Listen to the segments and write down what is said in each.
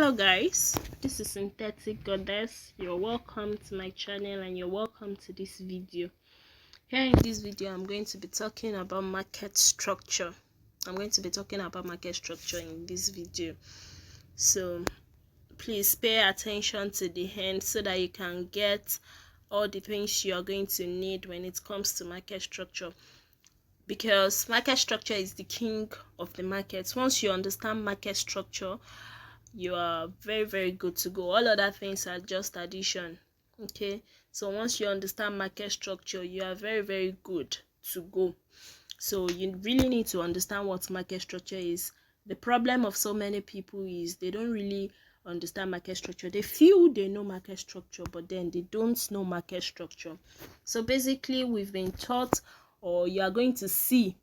Hello guys, this is Synthetic Goddess. You're welcome to my channel and you're welcome to this video. Here in this video I'm going to be talking about market structure. I'm going to be talking about market structure in this video, so please pay attention to the end so that you can get all the things you are going to need when it comes to market structure, because market structure is the king of the markets. Once you understand market structure, you are very good to go. All other things are just addition. Okay, so once you understand market structure, you are very good to go. So you really need to understand what market structure is. The problem of so many people is they don't really understand market structure. They feel they know market structure, but then they don't know market structure. So basically, we've been taught, or you are going to see,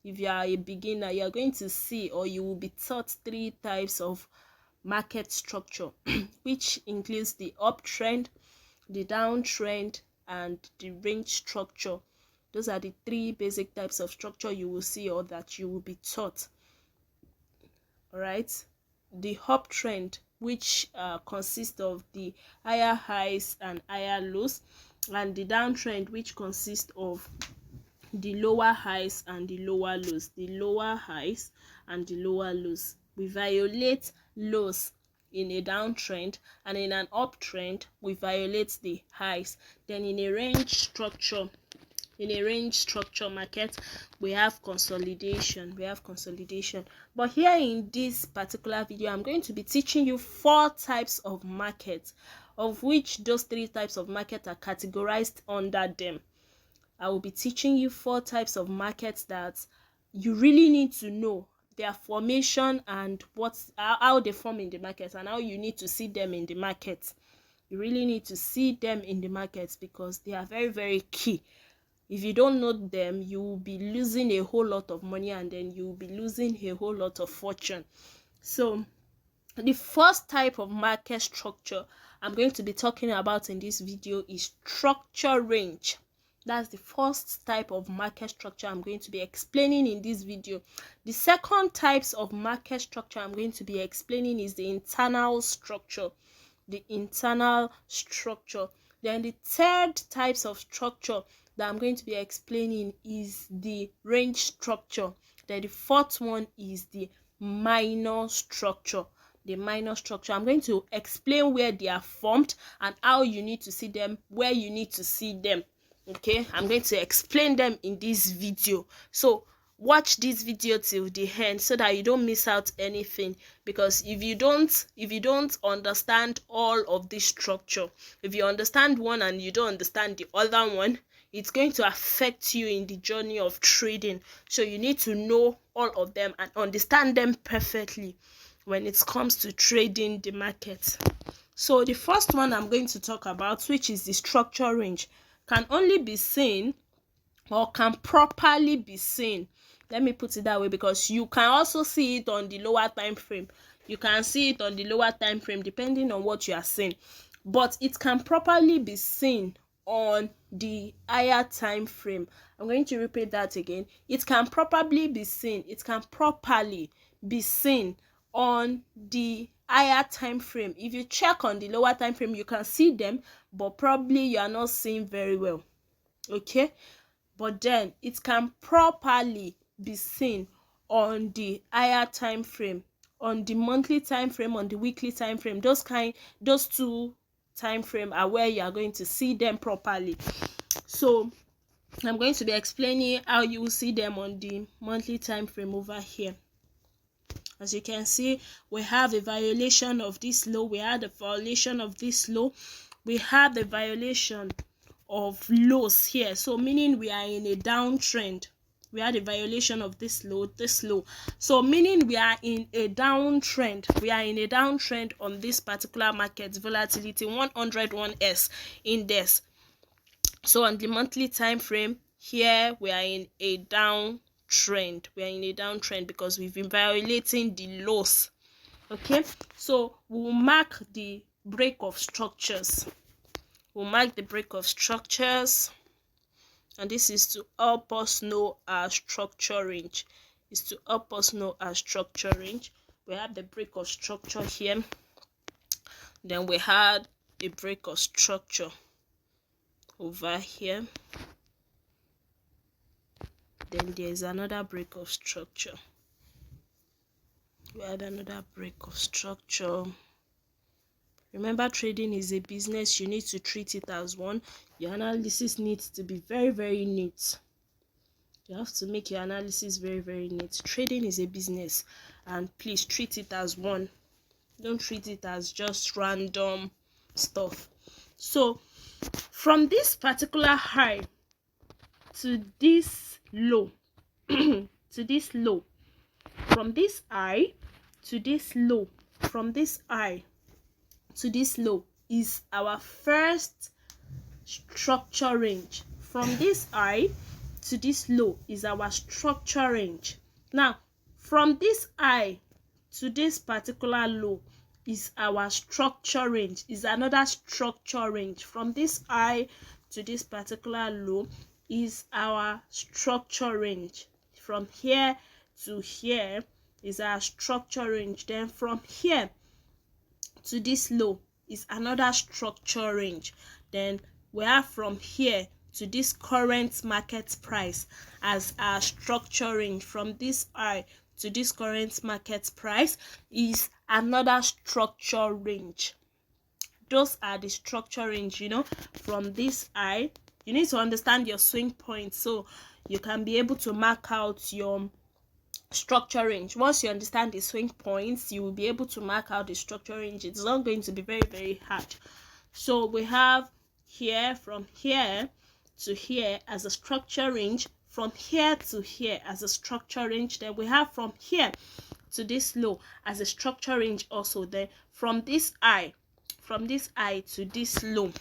if you are a beginner, you are going to see, or you will be taught 3 types of market structure which includes the uptrend, the downtrend, and the range structure. Those are the 3 basic types of structure you will see or that you will be taught. All right, the uptrend, which consists of the higher highs and higher lows, and the downtrend, which consists of the lower highs and the lower lows. The lower highs and the lower lows. We violate lows in a downtrend, and in an uptrend we violate the highs. Then in a range structure market, we have consolidation. But here in this particular video, I'm going to be teaching you 4 types of markets, of which those 3 types of market are categorized under them. I will be teaching you 4 types of markets that you really need to know their formation and how they form in the market, and how you need to see them in the market. You really need to see them in the market because they are very key. If you don't know them, you will be losing a whole lot of money, and then you will be losing a whole lot of fortune. So the first type of market structure I'm going to be talking about in this video is structure range. That's the first type of market structure I'm going to be explaining in this video. The second types of market structure I'm going to be explaining is the internal structure. Then the third types of structure that I'm going to be explaining is the range structure. Then the fourth one is the minor structure. I'm going to explain where they are formed and how you need to see them, where you need to see them. Okay, I'm going to explain them in this video, so watch this video till the end so that you don't miss out anything. Because if you don't understand all of this structure, if you understand one and you don't understand the other one, it's going to affect you in the journey of trading. So you need to know all of them and understand them perfectly when it comes to trading the market. So the first one I'm going to talk about, which is the structure range, can only be seen, or can properly be seen, let me put it that way, because you can also see it on the lower time frame. You can see it on the lower time frame depending on what you are seeing, but it can properly be seen on the higher time frame. I'm going to repeat that again. It can properly be seen on the higher time frame. If you check on the lower time frame, you can see them, but probably you are not seeing very well. Okay, but then it can properly be seen on the higher time frame, on the monthly time frame, on the weekly time frame. Those 2 time frame are where you are going to see them properly. So I'm going to be explaining how you will see them on the monthly time frame over here. As you can see, we have a violation of this low, we have a violation of this low, we have the violation of lows here. So meaning we are in a downtrend. We had a violation of this low. So meaning we are in a downtrend on this particular market. Volatility 101S index. So on the monthly time frame here, we are in a downtrend. Because we've been violating the lows. Okay, so we'll mark the break of structures. And this is to help us know our structure range. We have the break of structure here. Then we had a break of structure over here. Then there's another break of structure. We had another break of structure. Remember, trading is a business. You need to treat it as one. Your analysis needs to be very, very neat. You have to make your analysis very, very neat. Trading is a business, and please treat it as one. Don't treat it as just random stuff. So from this particular high to this low, to this low, from this high to this low, from this high to this low is our first structure range. From this high to this low is our structure range. Now from this high to this particular low is our structure range, is another structure range. From this high to this particular low is our structure range. From here to here is our structure range. Then from here to this low is another structure range. Then we have from here to this current market price as our structure range. From this high to this current market price is another structure range. Those are the structure range. From this high, you need to understand your swing point so you can be able to mark out your structure range. Once you understand the swing points, you will be able to mark out the structure range. It's not going to be very, very hard. So we have here, from here to here as a structure range, from here to here as a structure range. Then we have from here to this low as a structure range also. Then from this high to this low,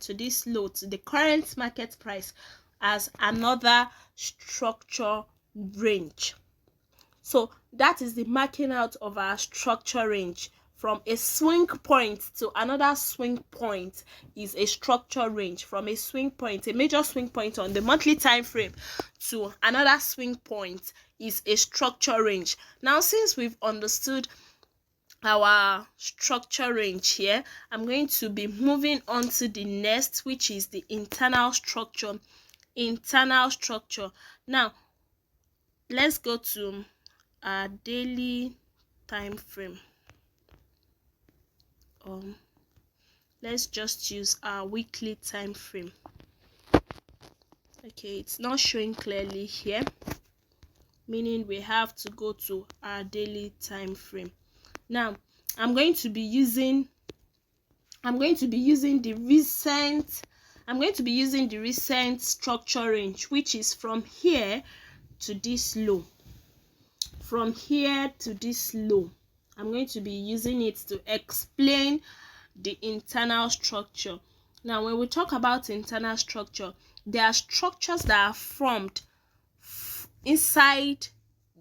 to the current market price as another structure range. So that is the marking out of our structure range. From a swing point to another swing point is a structure range. From a swing point, a major swing point on the monthly time frame, to another swing point is a structure range. Now, since we've understood our structure range here, I'm going to be moving on to the next, which is the internal structure. Now let's go to our daily time frame. Let's just use our weekly time frame. Okay, it's not showing clearly here, meaning we have to go to our daily time frame. Now I'm going to be using the recent structure range, which is from here to this low. From here to this low, I'm going to be using it to explain the internal structure. Now, when we talk about internal structure, there are structures that are formed inside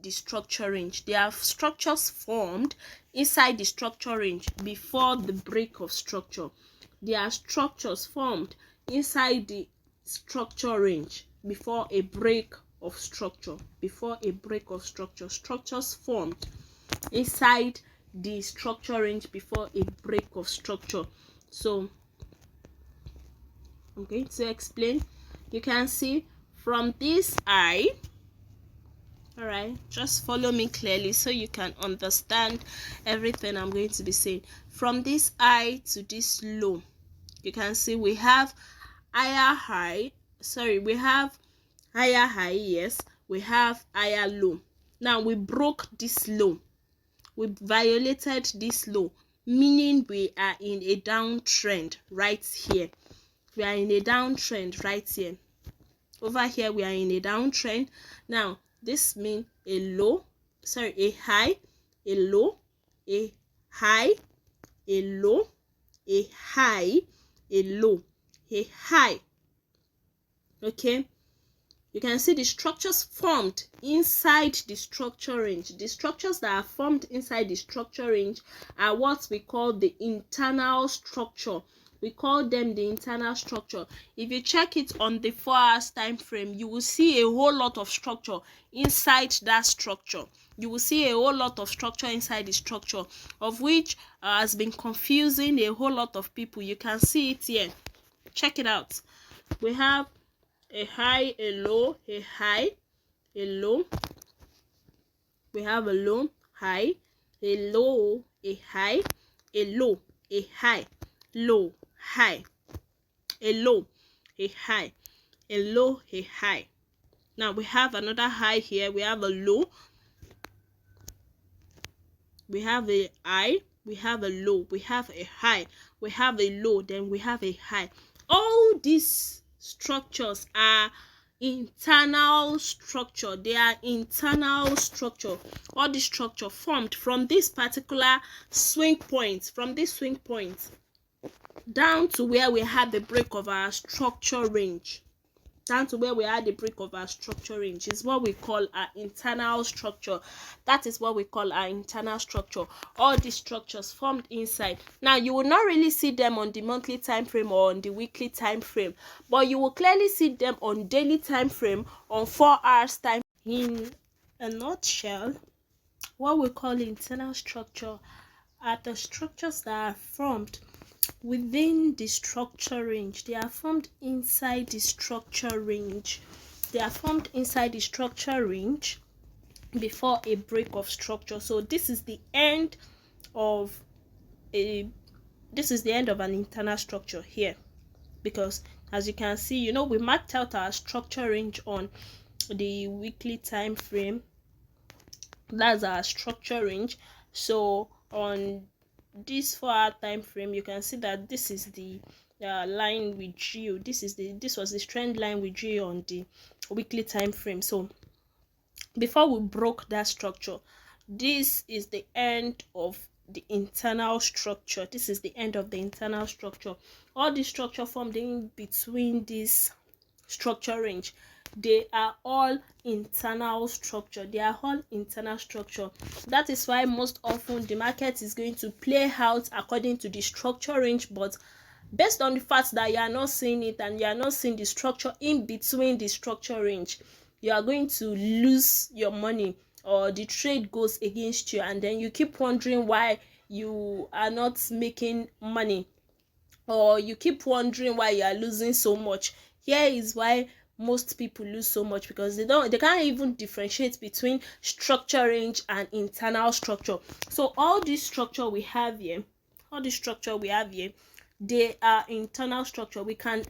the structure range. There are structures formed inside the structure range before the break of structure. There are structures formed inside the structure range before a break of structure. Structures formed inside the structure range before a break of structure. So I'm going to explain. You can see from this high, all right, just follow me clearly so you can understand everything I'm going to be saying. From this high to this low, you can see we have higher high, yes, we have higher low. Now we broke this low, we violated this low, meaning we are in a downtrend right here. We are in a downtrend right here. Over here we are in a downtrend. Now this means a high, a low, a high, a low, a high, a low, a high. Okay, you can see the structures formed inside the structure range. The structures that are formed inside the structure range are what we call the internal structure. We call them the internal structure. If you check it on the 4 hours time frame, you will see a whole lot of structure inside that structure. you will see a whole lot of structure inside the structure, of which has been confusing a whole lot of people. You can see it here. Check it out. We have a high, a low, a high, a low. We have a low, high, a low, a high, a low, a high, low, high, a low, a high, a low, a high. Now we have another high here. We have a low, we have a high, we have a low, we have a high, we have a low, then we have a high. All these structures are internal structure. They are internal structure. All the structure formed from this particular swing point, from this swing point down to where we had the break of our structure range. Down to where we had the break of our structure range is what we call our internal structure. That is what we call our internal structure. All these structures formed inside. Now you will not really see them on the monthly time frame or on the weekly time frame, but you will clearly see them on daily time frame, on 4 hours time. In a nutshell, what we call internal structure are the structures that are formed within the structure range. They are formed inside the structure range. They are formed inside the structure range before a break of structure. So this is the end of an internal structure here, because as you can see, we marked out our structure range on the weekly time frame. That's our structure range. So on this 4 hour time frame, you can see that this is the line we drew. This was the trend line we drew on the weekly time frame. So before we broke that structure, this is the end of the internal structure. This is the end of the internal structure. All the structure formed in between this structure range, they are all internal structure. They are all internal structure. That is why most often the market is going to play out according to the structure range, but based on the fact that you are not seeing it and you are not seeing the structure in between the structure range, you are going to lose your money, or the trade goes against you, and then you keep wondering why you are not making money, or you keep wondering why you are losing so much. Here is why most people lose so much, because they can't even differentiate between structure range and internal structure. So all this structure we have here, they are internal structure. We can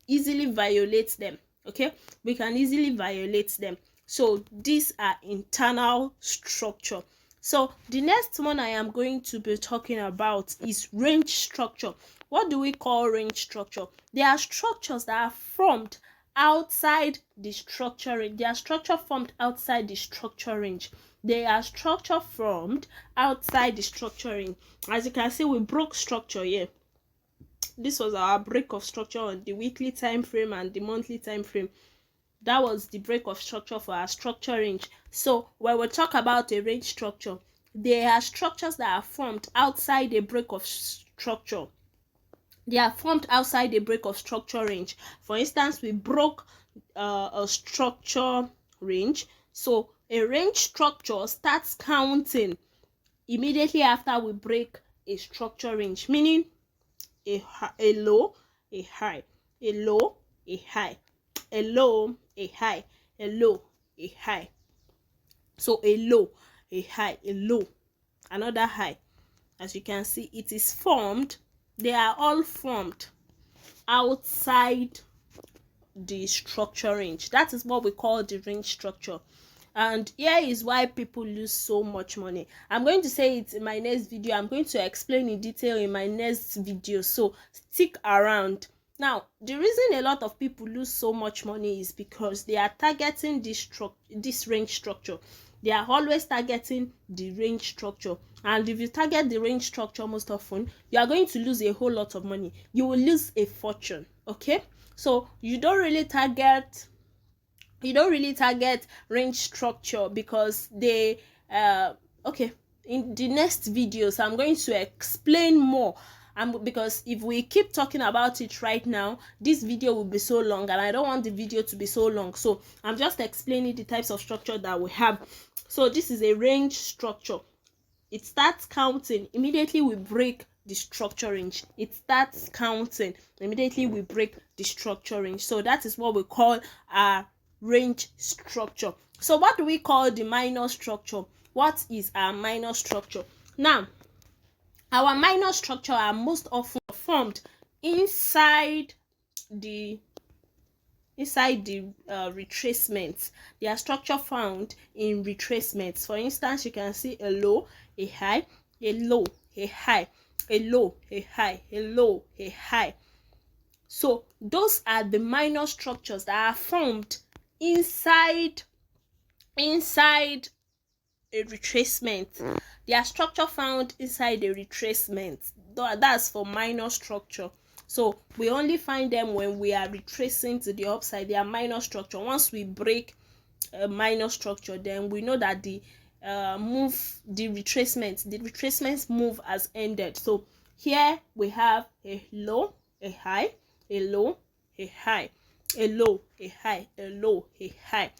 easily violate them. Okay, we can easily violate them. So these are internal structure. So the next one I am going to be talking about is range structure. What do we call range structure? They are structures that are formed outside the structure range. They are structure formed outside the structure range. They are structure formed outside the structure range. As you can see, we broke structure here. This was our break of structure on the weekly time frame and the monthly time frame. That was the break of structure for our structure range. So when we talk about a range structure, they are structures that are formed outside a break of structure. They are formed outside the break of structure range. For instance, we broke a structure range. So a range structure starts counting immediately after we break a structure range, meaning a low, a high, a low, a high, a low, a high, a low, a high. So a low, a high, a low, another high. As you can see, it is formed. They are all formed outside the structure range. That is what we call the range structure. And here is why people lose so much money. I'm going to say it in my next video. I'm going to explain in detail in my next video. So stick around. Now, the reason a lot of people lose so much money is because they are targeting this range structure. They are always targeting the range structure. And if you target the range structure most often, you are going to lose a whole lot of money. You will lose a fortune. Okay? So you don't really target range structure, because they okay, in the next videos I'm going to explain more. Because if we keep talking about it right now, this video will be so long, and I don't want the video to be so long. So I'm just explaining the types of structure that we have. So this is a range structure. It starts counting immediately we break the structure range. It starts counting immediately we break the structure range. So that is what we call a range structure. So what do we call the minor structure? What is our minor structure? Now, our minor structure are most often formed inside the retracements. They are structure found in retracements. For instance, you can see a low, a high, a low, a high, a low, a high, a low, a high. So those are the minor structures that are formed inside a retracement. They are structure found inside a retracement. That's for minor structure. So we only find them when we are retracing to the upside. They are minor structure. Once we break a minor structure, then we know that the retracements move has ended. So here we have a low, a high, a low, a high, a low, a high, a low, a high.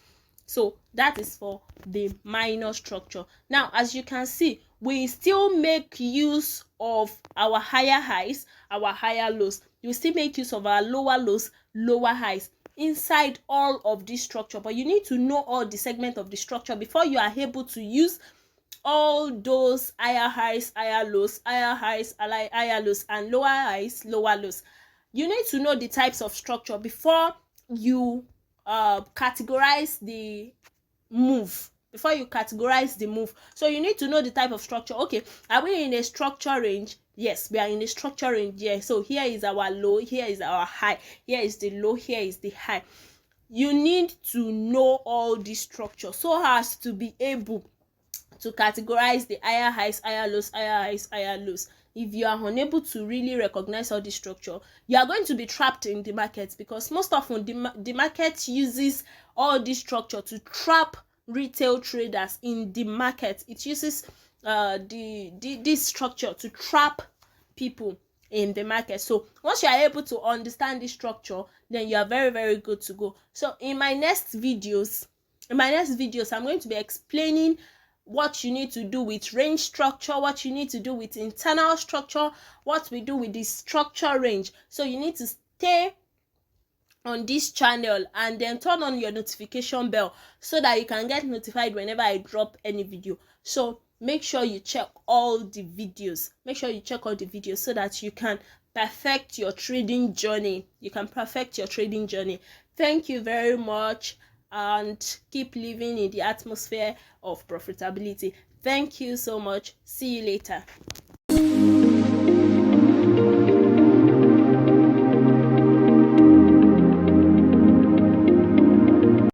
So that is for the minor structure. Now, as you can see, we still make use of our higher highs, our higher lows. You still make use of our lower lows, lower highs inside all of this structure. But you need to know all the segments of the structure before you are able to use all those higher highs, higher lows, higher highs, higher lows, and lower highs, lower lows. You need to know the types of structure before you categorize the move. So you need to know the type of structure. Okay, are we in a structure range? Yes, we are in a structure range. Yeah, so here is our low, here is our high, here is the low, here is the high. You need to know all these structures so as to be able to categorize the higher highs, higher lows, higher highs, higher lows. If you are unable to really recognize all this structure, you are going to be trapped in the market, because most often the market uses all this structure to trap retail traders in the market. It uses this structure to trap people in the market. So once you are able to understand this structure, then you are very, very good to go. So in my next videos, I'm going to be explaining what you need to do with range structure, what you need to do with internal structure, what we do with the structure range. So you need to stay on this channel and then turn on your notification bell so that you can get notified whenever I drop any video. So make sure you check all the videos. So that you can perfect your trading journey. Thank you very much, and keep living in the atmosphere of profitability. Thank you so much. See you later.